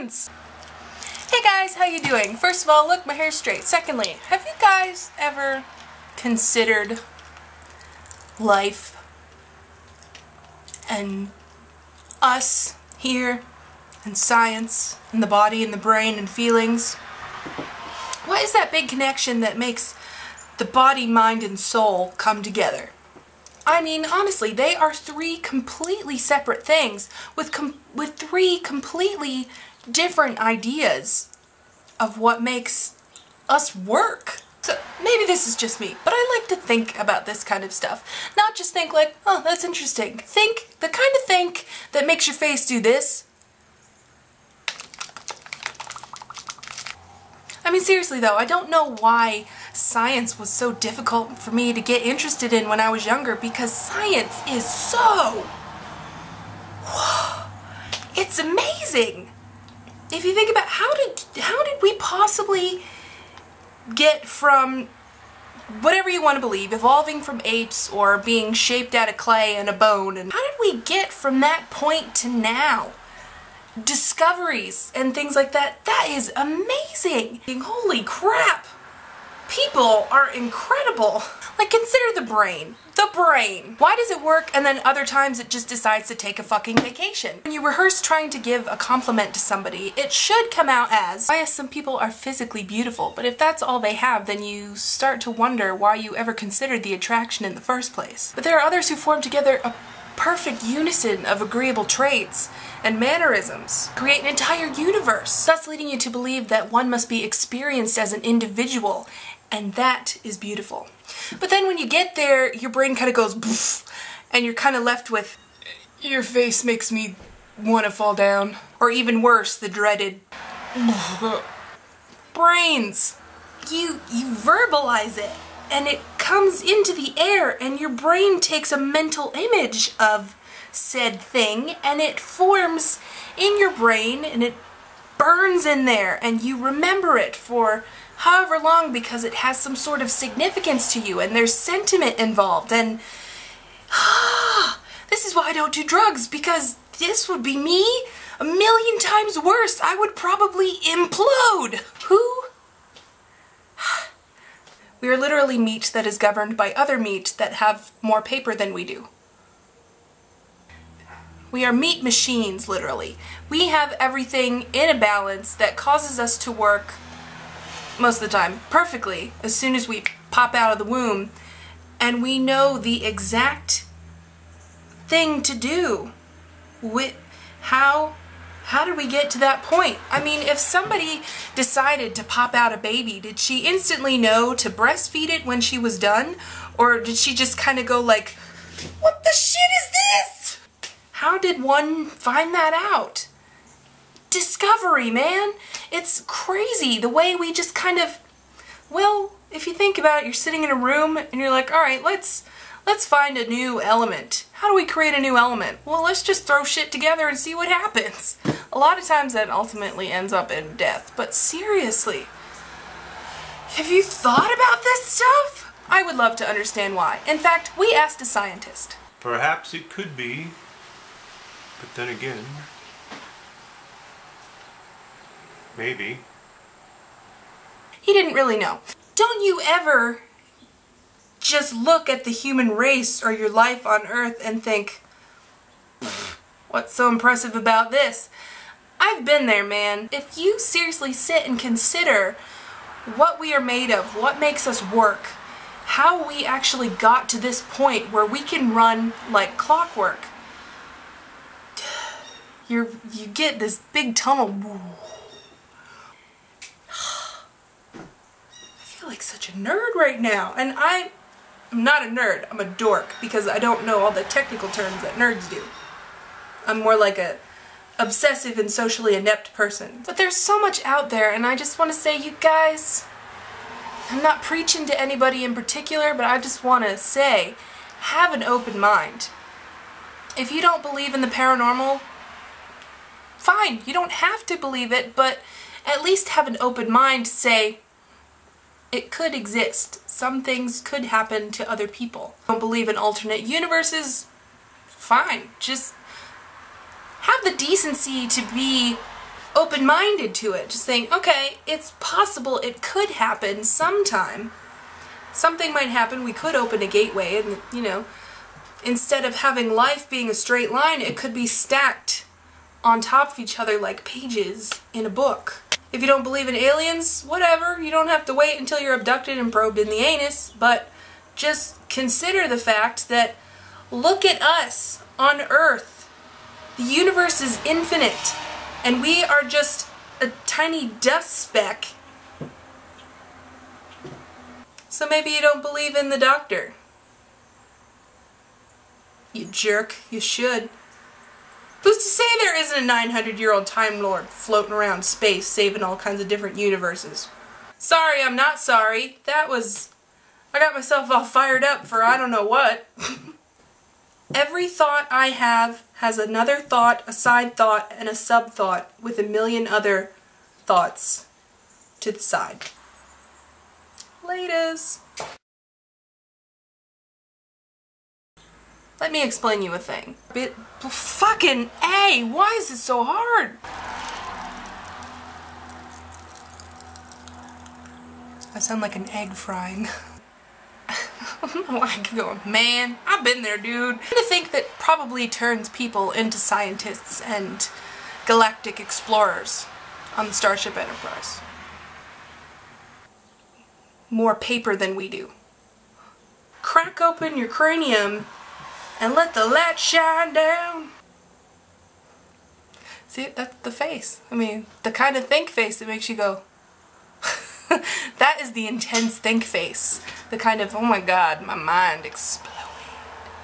science. Hey guys, how you doing? First of all, look, my hair's straight. Secondly, have you guys ever considered life and us here and science and the body and the brain and feelings? What is that big connection that makes the body, mind, and soul come together? I mean, honestly, they are three completely separate things with three completely different ideas of what makes us work. So maybe this is just me, but I like to think about this kind of stuff. Not just think like, oh, that's interesting. Think, the kind of think that makes your face do this. I mean, seriously though, I don't know why science was so difficult for me to get interested in when I was younger, because science is so... it's amazing! If you think about how did we possibly get from whatever you want to believe, evolving from apes or being shaped out of clay and a bone, and how did we get from that point to now? Discoveries and things like that. That is amazing! Holy crap! People are incredible. Like, consider the brain. The brain. Why does it work and then other times it just decides to take a fucking vacation? When you rehearse trying to give a compliment to somebody, it should come out as, yes, some people are physically beautiful, but if that's all they have, then you start to wonder why you ever considered the attraction in the first place. But there are others who form together a perfect unison of agreeable traits and mannerisms, create an entire universe, thus leading you to believe that one must be experienced as an individual, and that is beautiful. But then when you get there, your brain kind of goes poof, and you're kind of left with, your face makes me want to fall down. Or even worse, the dreaded brains. You verbalize it, and it comes into the air, and your brain takes a mental image of said thing, and it forms in your brain, and it burns in there, and you remember it for however long because it has some sort of significance to you, and there's sentiment involved, and this is why I don't do drugs, because this would be me 1,000,000 times worse. I would probably implode. Who? We are literally meat that is governed by other meat that have more paper than we do. We are meat machines, literally. We have everything in a balance that causes us to work, most of the time, perfectly as soon as we pop out of the womb, and we know the exact thing to do. How did we get to that point? I mean, if somebody decided to pop out a baby, did she instantly know to breastfeed it when she was done? Or did she just kind of go like, what the shit is this? How did one find that out? Discovery, man! It's crazy the way we just kind of, well, if you think about it, you're sitting in a room and you're like, alright, let's find a new element. How do we create a new element? Well, let's just throw shit together and see what happens. A lot of times that ultimately ends up in death, but seriously, have you thought about this stuff? I would love to understand why. In fact, we asked a scientist. Perhaps it could be, but then again, maybe. He didn't really know. Don't you ever just look at the human race or your life on Earth and think, what's so impressive about this? I've been there, man. If you seriously sit and consider what we are made of, what makes us work, how we actually got to this point where we can run like clockwork, you get this big tunnel. I feel like such a nerd right now, and I'm not a nerd, I'm a dork, because I don't know all the technical terms that nerds do. I'm more like a obsessive and socially inept person. But there's so much out there, and I just want to say, you guys, I'm not preaching to anybody in particular, but I just want to say, have an open mind. If you don't believe in the paranormal, fine, you don't have to believe it, but at least have an open mind to say, it could exist. Some things could happen to other people. Don't believe in alternate universes? Fine. Just have the decency to be open-minded to it. Just saying, okay, it's possible it could happen sometime. Something might happen, we could open a gateway and, you know, instead of having life being a straight line, it could be stacked on top of each other like pages in a book. If you don't believe in aliens, whatever, you don't have to wait until you're abducted and probed in the anus, but just consider the fact that look at us on Earth. The universe is infinite, and we are just a tiny dust speck. So maybe you don't believe in the doctor. You jerk, you should. Who's to say there isn't a 900-year-old Time Lord floating around space saving all kinds of different universes? Sorry, I'm not sorry. I got myself all fired up for I don't know what. Every thought I have has another thought, a side thought, and a sub-thought with a million other thoughts to the side. Laters. Let me explain you a thing. Fucking A! Why is it so hard? I sound like an egg frying. I don't know why I keep going, man, I've been there, dude. I think that probably turns people into scientists and galactic explorers on the Starship Enterprise. More paper than we do. Crack open your cranium and let the light shine down. See, that's the face. I mean, the kind of think face that makes you go, that is the intense think face. The kind of, oh my god, my mind explodes.